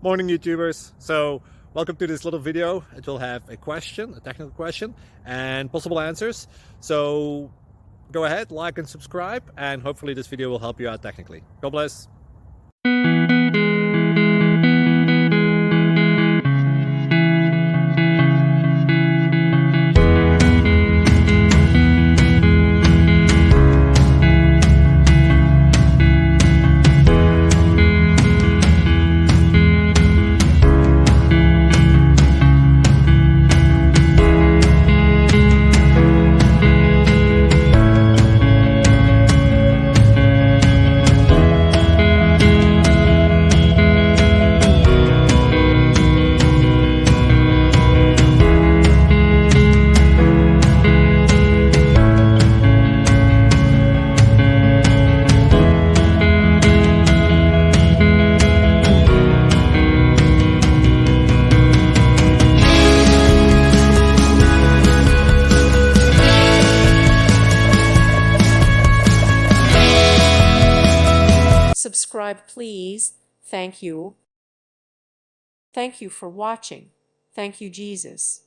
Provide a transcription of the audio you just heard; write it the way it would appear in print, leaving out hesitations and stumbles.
Morning YouTubers. So welcome to this little video. It will have a question, a technical question, and possible answers. So go ahead, like and subscribe, and hopefully this video will help you out technically. God bless. Subscribe, please. Thank you. Thank you for watching. Thank you, Jesus.